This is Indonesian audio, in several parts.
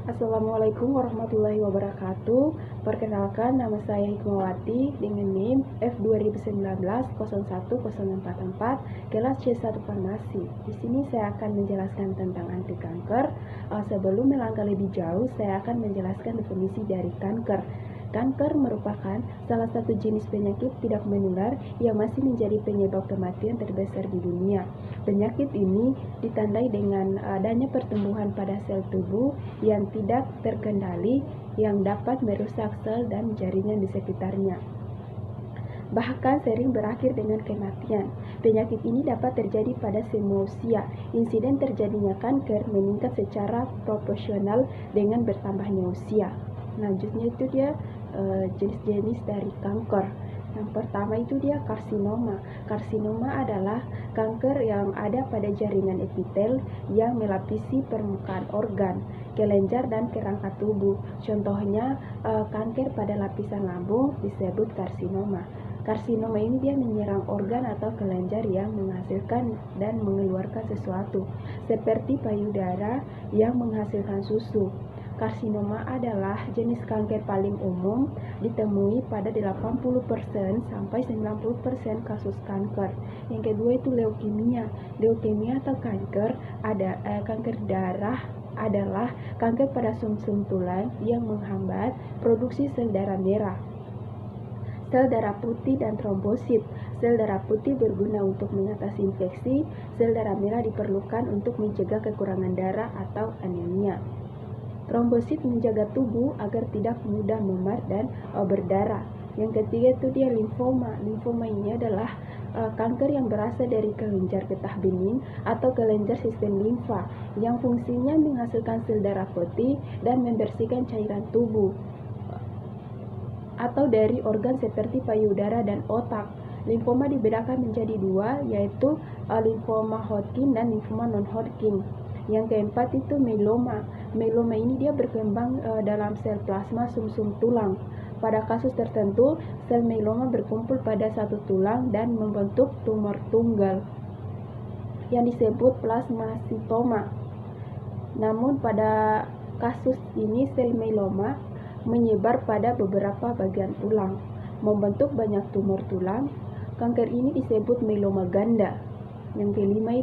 Assalamualaikum warahmatullahi wabarakatuh. Perkenalkan, nama saya Hikmawati dengan NIM F2019-01044, kelas C1 Farmasi. Di sini saya akan menjelaskan tentang anti kanker. Sebelum melangkah lebih jauh, saya akan menjelaskan definisi dari kanker. Kanker merupakan salah satu jenis penyakit tidak menular yang masih menjadi penyebab kematian terbesar di dunia. Penyakit ini ditandai dengan adanya pertumbuhan pada sel tubuh yang tidak terkendali yang dapat merusak sel dan jaringan di sekitarnya. Bahkan sering berakhir dengan kematian. Penyakit ini dapat terjadi pada semua usia. Insiden terjadinya kanker meningkat secara proporsional dengan bertambahnya usia. Selanjutnya itu dia jenis-jenis dari kanker. Yang pertama itu dia karsinoma. Karsinoma adalah kanker yang ada pada jaringan epitel yang melapisi permukaan organ, kelenjar dan kerangka tubuh. Contohnya kanker pada lapisan lambung disebut karsinoma. Karsinoma ini dia menyerang organ atau kelenjar yang menghasilkan dan mengeluarkan sesuatu, seperti payudara yang menghasilkan susu. Karsinoma adalah jenis kanker paling umum, ditemui pada 80% sampai 90% kasus kanker. Yang kedua itu leukemia. Leukemia atau kanker darah adalah kanker pada sumsum tulang yang menghambat produksi sel darah merah, sel darah putih dan trombosit. Sel darah putih berguna untuk mengatasi infeksi, sel darah merah diperlukan untuk mencegah kekurangan darah atau anemia. Trombosit menjaga tubuh agar tidak mudah memar dan berdarah. Yang ketiga itu dia limfoma. Limfoma ini adalah kanker yang berasal dari kelenjar getah bening atau kelenjar sistem limfa yang fungsinya menghasilkan sel darah putih dan membersihkan cairan tubuh atau dari organ seperti payudara dan otak. Limfoma dibedakan menjadi dua, yaitu limfoma Hodgkin dan limfoma non-Hodgkin. Yang keempat itu myeloma. Myeloma ini dia berkembang dalam sel plasma sumsum tulang. Pada kasus tertentu, sel myeloma berkumpul pada satu tulang dan membentuk tumor tunggal yang disebut plasmasitoma. Namun pada kasus ini sel myeloma menyebar pada beberapa bagian tulang, membentuk banyak tumor tulang. Kanker ini disebut myeloma ganda. Yang kelima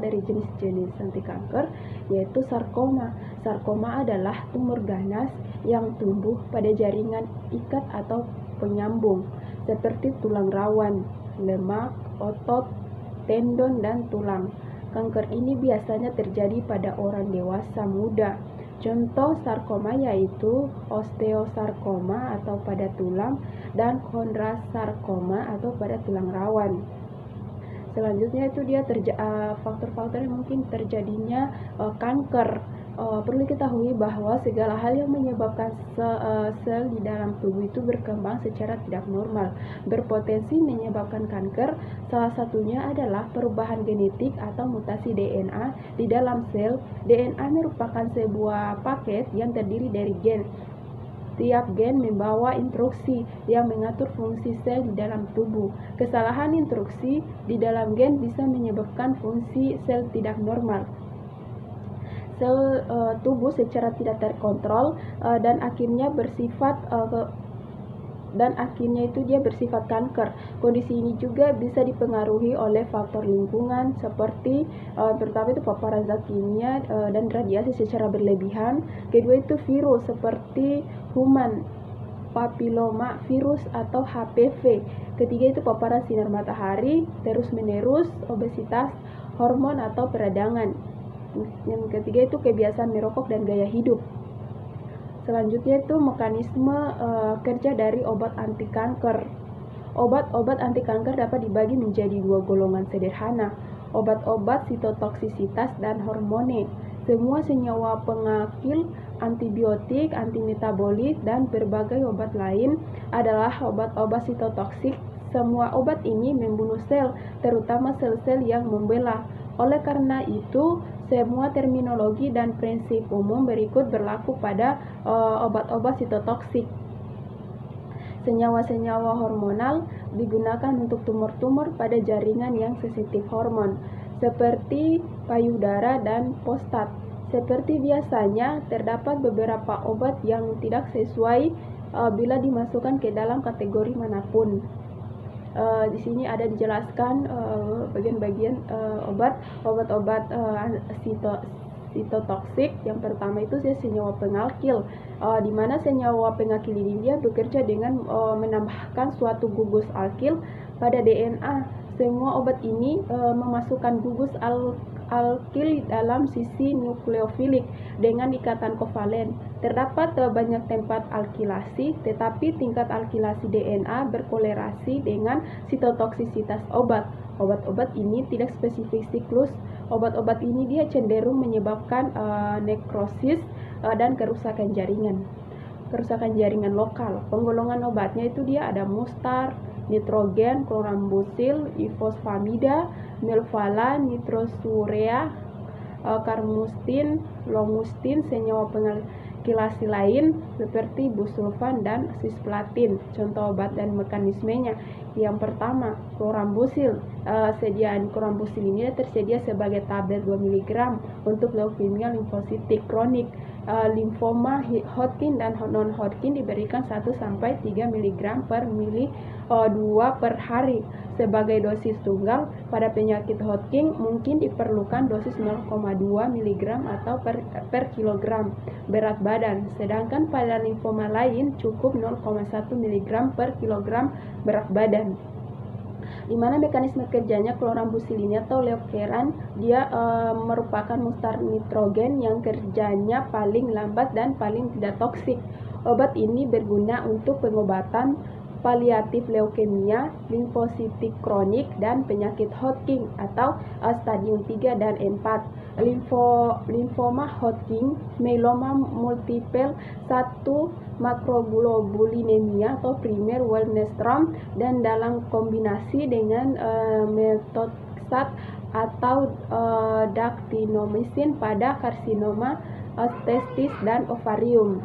dari jenis-jenis anti kanker yaitu sarkoma. Sarkoma adalah tumor ganas yang tumbuh pada jaringan ikat atau penyambung seperti tulang rawan, lemak, otot, tendon, dan tulang. Kanker ini biasanya terjadi pada orang dewasa muda. Contoh sarkoma yaitu osteosarkoma atau pada tulang dan chondrosarkoma atau pada tulang rawan. Selanjutnya itu dia faktor-faktor yang mungkin terjadinya kanker. Perlu diketahui bahwa segala hal yang menyebabkan sel di dalam tubuh itu berkembang secara tidak normal berpotensi menyebabkan kanker. Salah satunya adalah perubahan genetik atau mutasi DNA di dalam sel. DNA merupakan sebuah paket yang terdiri dari gen. Tiap gen membawa instruksi yang mengatur fungsi sel di dalam tubuh. Kesalahan instruksi di dalam gen bisa menyebabkan fungsi sel tidak normal. Sel tubuh secara tidak terkontrol dan akhirnya bersifat kanker. Kondisi ini juga bisa dipengaruhi oleh faktor lingkungan seperti pertama itu paparan zat kimia dan radiasi secara berlebihan. Kedua itu virus seperti human papilloma virus atau HPV. Ketiga itu paparan sinar matahari terus-menerus, obesitas, hormon atau peradangan. Yang ketiga itu kebiasaan merokok dan gaya hidup. Selanjutnya itu mekanisme kerja dari obat anti kanker. Obat-obat anti kanker dapat dibagi menjadi dua golongan sederhana, obat-obat sitotoksisitas dan hormone. Semua senyawa pengakil, antibiotik, antimetabolit, dan berbagai obat lain adalah obat-obat sitotoksik. Semua obat ini membunuh sel, terutama sel-sel yang membelah. Oleh karena itu, semua terminologi dan prinsip umum berikut berlaku pada obat-obat sitotoksik. Senyawa-senyawa hormonal digunakan untuk tumor-tumor pada jaringan yang sensitif hormon, seperti payudara dan prostat. Seperti biasanya, terdapat beberapa obat yang tidak sesuai bila dimasukkan ke dalam kategori manapun. Di sini ada dijelaskan bagian-bagian obat-obat sitotoksik. Yang pertama itu senyawa pengalkil, di mana senyawa pengalkil ini dia bekerja dengan menambahkan suatu gugus alkil pada DNA. Semua obat ini memasukkan gugus alkil dalam sisi nukleofilik dengan ikatan kovalen. Terdapat banyak tempat alkilasi, tetapi tingkat alkilasi DNA berkorelasi dengan sitotoksisitas obat. Obat-obat ini tidak spesifik siklus. Obat-obat ini dia cenderung menyebabkan nekrosis dan kerusakan jaringan. Kerusakan jaringan lokal. Penggolongan obatnya itu dia ada mustar, nitrogen, chlorambucil, ifosfamida, melvalan, nitrosurea, karmustin, lomustin, senyawa pengakilasi lain seperti busulfan dan cisplatin. Contoh obat dan mekanismenya. Yang pertama, chlorambucil. Sediaan chlorambucil ini tersedia sebagai tablet 2 mg untuk leukemia limfositik kronik. Limfoma Hodgkin dan non-Hodgkin diberikan 1-3 mg per mili 2 per hari sebagai dosis tunggal. Pada penyakit Hodgkin mungkin diperlukan dosis 0,2 mg atau per kilogram berat badan, sedangkan pada limfoma lain cukup 0,1 mg per kilogram berat badan. Di mana mekanisme kerjanya chlorambucil ini atau leukeran, dia merupakan mustar nitrogen yang kerjanya paling lambat dan paling tidak toksik. Obat ini berguna untuk pengobatan paliatif leukemia, limfositik kronik, dan penyakit Hodgkin atau stadium 3 dan 4. Limfoma Hodgkin, myeloma multiple, 1 makroglobulinemia atau primer Waldenstrom, dan dalam kombinasi dengan metotrexat atau dactinomycin pada karsinoma testis dan ovarium.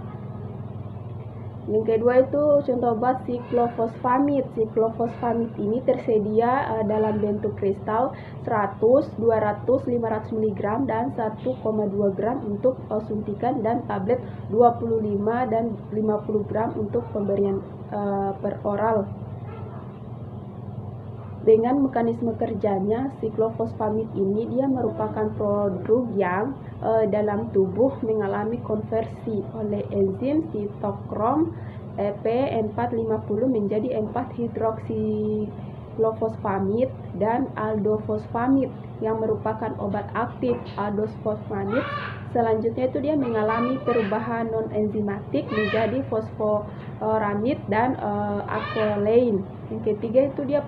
Yang kedua itu contoh obat siklofosfamid. Siklofosfamid ini tersedia dalam bentuk kristal 100, 200, 500 mg dan 1,2 gram untuk suntikan, dan tablet 25 dan 50 gram untuk pemberian per oral. Dengan mekanisme kerjanya, siklofosfamid ini dia merupakan produk yang dalam tubuh mengalami konversi oleh enzim sitokrom EP450 menjadi 4-hidroksiklofosfamid dan aldofosfamid yang merupakan obat aktif. Aldofosfamid selanjutnya itu dia mengalami perubahan non-enzimatik menjadi fosforamid dan acrolein. Yang ketiga itu dia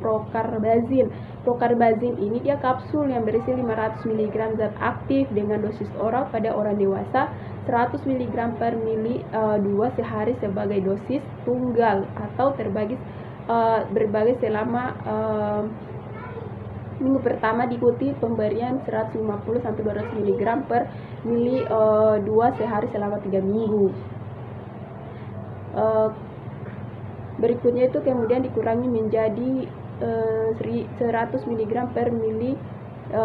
procarbazin. Procarbazin ini dia kapsul yang berisi 500 mg zat aktif dengan dosis oral pada orang dewasa 100 mg per mili 2 sehari sebagai dosis tunggal atau berbagi selama minggu pertama, diikuti pemberian 150-200 mg per mili 2 sehari selama 3 minggu. Berikutnya itu kemudian dikurangi menjadi 100 mg per mili 2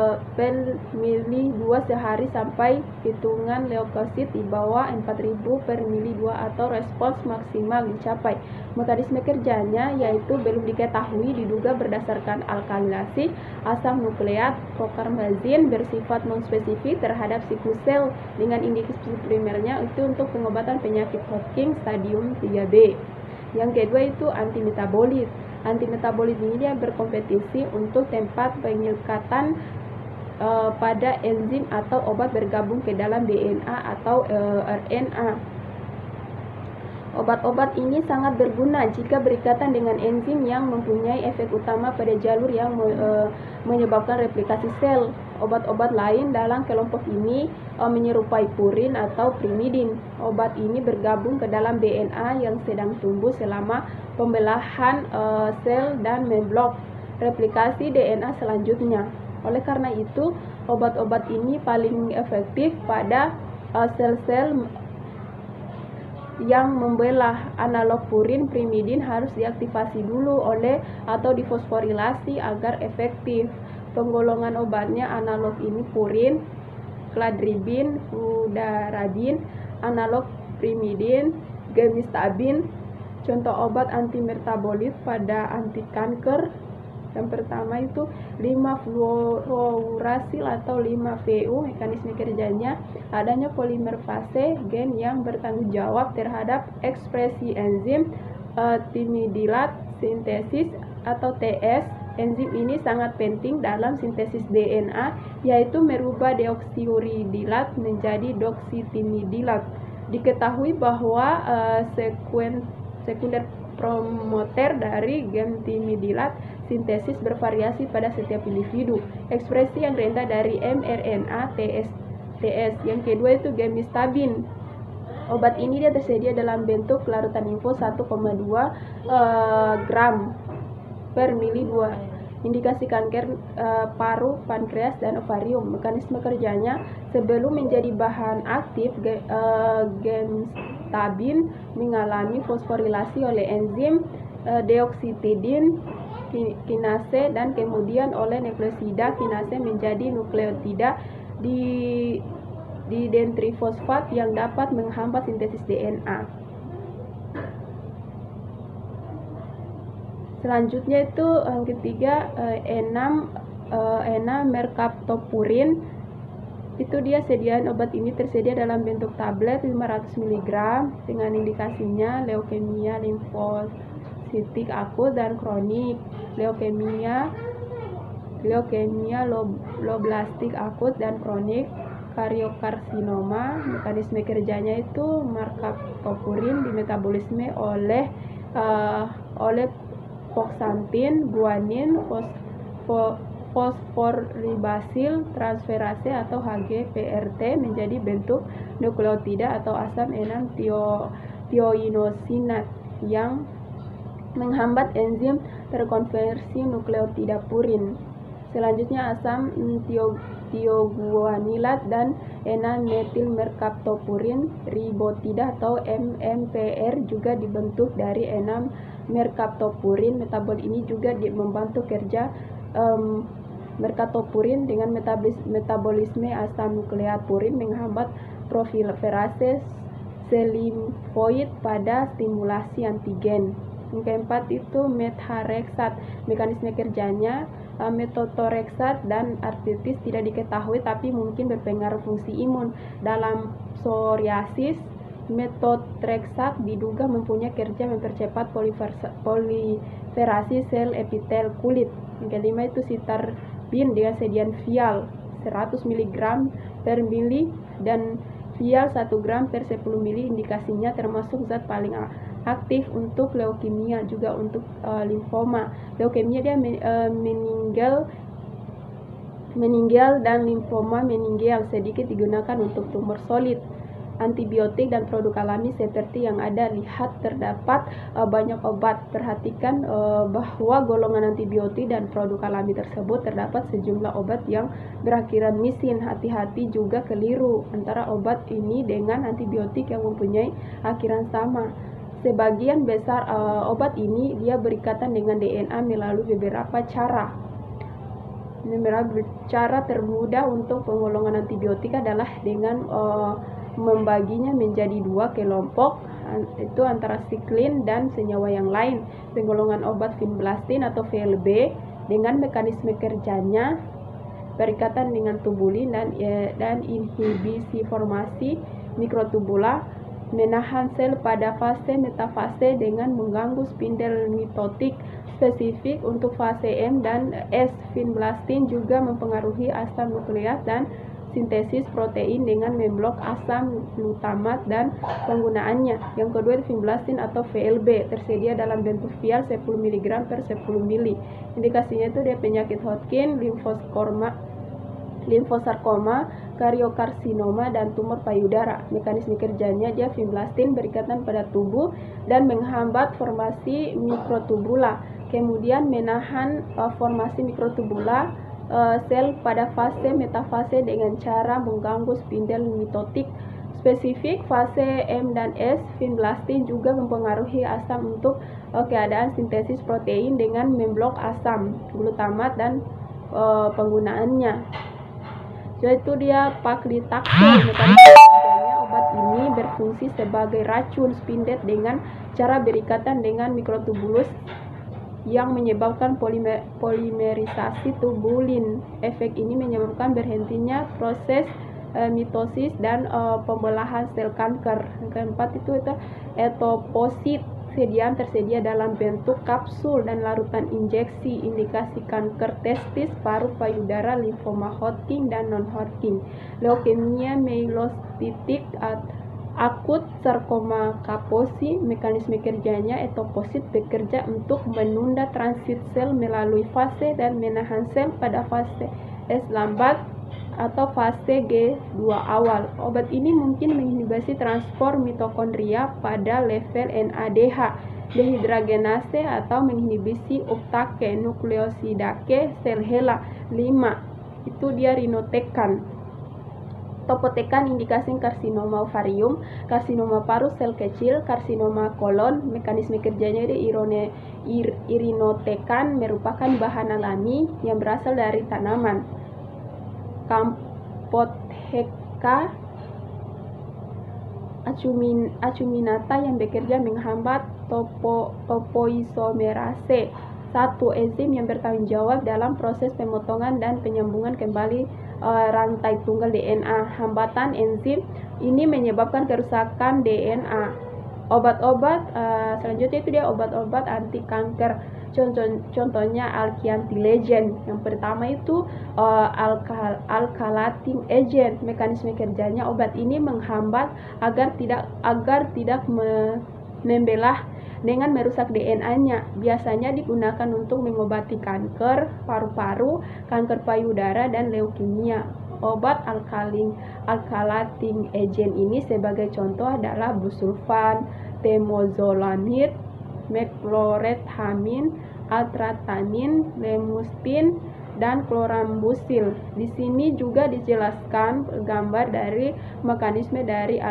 sehari sampai hitungan leukosit di bawah 4000 per mili 2 atau respons maksimal dicapai. Mekanisme kerjanya yaitu belum diketahui, diduga berdasarkan alkalilasi asam nukleat. Procarbazin bersifat non-spesifik terhadap siklus sel dengan indikasi primernya itu untuk pengobatan penyakit Hodgkin stadium 3B. Yang kedua itu antimetabolit. Antimetabolit ini dia berkompetisi untuk tempat penyekatan pada enzim atau obat bergabung ke dalam DNA atau RNA. Obat-obat ini sangat berguna jika berikatan dengan enzim yang mempunyai efek utama pada jalur yang menyebabkan replikasi sel. Obat-obat lain dalam kelompok ini menyerupai purin atau primidin. Obat ini bergabung ke dalam DNA yang sedang tumbuh selama pembelahan sel dan memblok replikasi DNA selanjutnya. Oleh karena itu, obat-obat ini paling efektif pada sel-sel yang membelah. Analog purin primidin harus diaktifasi dulu atau difosforilasi agar efektif. Penggolongan obatnya analog ini purin cladribin, fludarabin, analog primidin, gemistabin. Contoh obat antimertabolit pada anti kanker. Yang pertama itu 5-fluorouracil atau 5-FU. Mekanisme kerjanya adanya polimer fase gen yang bertanggung jawab terhadap ekspresi enzim timidilat sintesis atau TS. Enzim ini sangat penting dalam sintesis DNA, yaitu merubah deoksiuridilat menjadi doksitimidilat. Diketahui bahwa sekunder promoter dari gen timidilat sintesis bervariasi pada setiap individu. Ekspresi yang rendah dari mRNA TS. Yang kedua itu gemistabin. Obat ini dia tersedia dalam bentuk larutan infus 1,2 gram per mili 2. Indikasi kanker paru, pankreas, dan ovarium. Mekanisme kerjanya sebelum menjadi bahan aktif, gemistabin mengalami fosforilasi oleh enzim deoksitidin kinase dan kemudian oleh nukleosida kinase menjadi nukleotida di dentrifosfat yang dapat menghambat sintesis DNA. Selanjutnya itu yang ketiga enam-merkaptopurin. Itu dia sediaan obat ini tersedia dalam bentuk tablet 500 mg dengan indikasinya leukemia limfositik akut dan kronik, leukemia loblastik akut dan kronik, kariokarsinoma. Mekanisme kerjanya itu merkaptopurin dimetabolisme oleh foksantin, guanin, fosforibasil transferase atau HGPRT menjadi bentuk nukleotida atau asam enam-thioinosinat yang menghambat enzim terkonversi nukleotida purin. Selanjutnya asam thioguanilat dan enam-metilmerkaptopurin ribotida atau MMPR juga dibentuk dari enam-merkaptopurin. Metabol ini juga membantu kerja merkaptopurin dengan metabolisme asam nukleat purin menghambat proliferase sel limfoid pada stimulasi antigen. Yang keempat itu methareksat. Mekanisme kerjanya metotrexat dan artritis tidak diketahui tapi mungkin berpengaruh fungsi imun. Dalam psoriasis, metotrexat diduga mempunyai kerja mempercepat proliferasi sel epitel kulit. Yang kelima itu sitarbin dengan sediaan vial 100 mg per mili dan vial 1 gram per 10 mili. Indikasinya termasuk zat paling aktif untuk leukemia, juga untuk limfoma. Leukemia dia meninggal dan limfoma meningeal sedikit digunakan untuk tumor solid. Antibiotik dan produk alami seperti yang ada lihat terdapat banyak obat. Perhatikan bahwa golongan antibiotik dan produk alami tersebut terdapat sejumlah obat yang berakhiran misin. Hati-hati juga keliru antara obat ini dengan antibiotik yang mempunyai akhiran sama. Sebagian besar obat ini dia berikatan dengan DNA melalui beberapa cara. Cara termudah untuk penggolongan antibiotik adalah dengan membaginya menjadi dua kelompok, itu antara siklin dan senyawa yang lain. Penggolongan obat vinblastin atau VLB dengan mekanisme kerjanya berikatan dengan tubulin dan inhibisi formasi mikrotubula, menahan sel pada fase metafase dengan mengganggu spindel mitotik spesifik untuk fase M dan S. Vinblastin juga mempengaruhi asam nukleat dan sintesis protein dengan memblok asam glutamat dan penggunaannya. Yang kedua vinblastin atau VLB tersedia dalam bentuk vial 10 mg per 10 mili. Indikasinya itu dia penyakit Hodgkin, limfosarkoma, kariokarsinoma, dan tumor payudara. Mekanisme kerjanya dia vinblastin berikatan pada tubuh dan menghambat formasi mikrotubula, kemudian menahan formasi mikrotubula sel pada fase metafase dengan cara mengganggu spindel mitotik spesifik fase M dan S. Vinblastin juga mempengaruhi asam untuk keadaan sintesis protein dengan memblok asam glutamat dan penggunaannya. yaitu dia paclitaxel. Mekanisme kerjanya obat ini berfungsi sebagai racun spindet dengan cara berikatan dengan mikrotubulus yang menyebabkan polimerisasi tubulin. Efek ini menyebabkan berhentinya proses mitosis dan pembelahan sel kanker. Yang keempat itu etoposit. Sediaan tersedia dalam bentuk kapsul dan larutan injeksi. Indikasi kanker testis, paru, payudara, limfoma Hodgkin dan non-Hodgkin, leukemia mielositik akut, sarkoma Kaposi. Mekanisme kerjanya etoposit bekerja untuk menunda transit sel melalui fase dan menahan sel pada fase S lambat atau fase G2 awal. Obat ini mungkin menginhibisi transport mitokondria pada level NADH, dehidragenase atau menginhibisi uptake nukleosidase sel HeLa. 5. Itu dia rinotekan. Topotekan indikasi karsinoma ovarium, karsinoma paru sel kecil, karsinoma kolon. Mekanisme kerjanya irinotekan merupakan bahan alami yang berasal dari tanaman Camphotheca acuminata yang bekerja menghambat topoisomerase, satu enzim yang bertanggung jawab dalam proses pemotongan dan penyambungan kembali rantai tunggal DNA. Hambatan enzim ini menyebabkan kerusakan DNA. Obat-obat selanjutnya itu dia obat-obat anti kanker. Contohnya alkylating. Yang pertama itu alkylating agent. Mekanisme kerjanya obat ini menghambat agar tidak membelah dengan merusak DNA-nya. Biasanya digunakan untuk mengobati kanker paru-paru, kanker payudara, dan leukemia. Obat alkylating agent ini sebagai contoh adalah busulfan, temozolomid, meclorethamin, atratanin, lemustin, dan chlorambucil. Di sini juga dijelaskan gambar dari mekanisme dari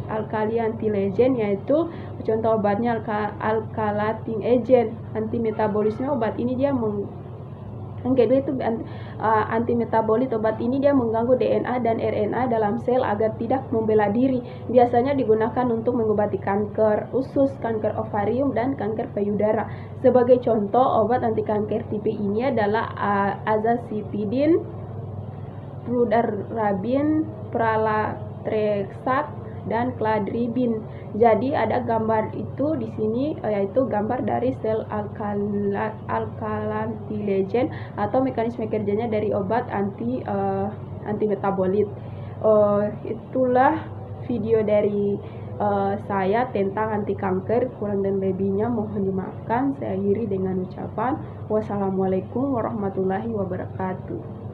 alkylating yaitu contoh obatnya alkylating agent. Antimetabolisme obat ini dia yang kedua itu antimetabolit. Obat ini dia mengganggu DNA dan RNA dalam sel agar tidak membela diri. Biasanya digunakan untuk mengobati kanker usus, kanker ovarium, dan kanker payudara. Sebagai contoh obat anti kanker tipe ini adalah azacitidin, fludarabin, pralatrexat, dan cladribin. Jadi ada gambar itu di sini, yaitu gambar dari sel alkylating atau mekanisme kerjanya dari obat antimetabolit. Itulah video dari saya tentang anti kanker. Kurang dan lebihnya mohon dimaafkan. Saya akhiri dengan ucapan wassalamualaikum warahmatullahi wabarakatuh.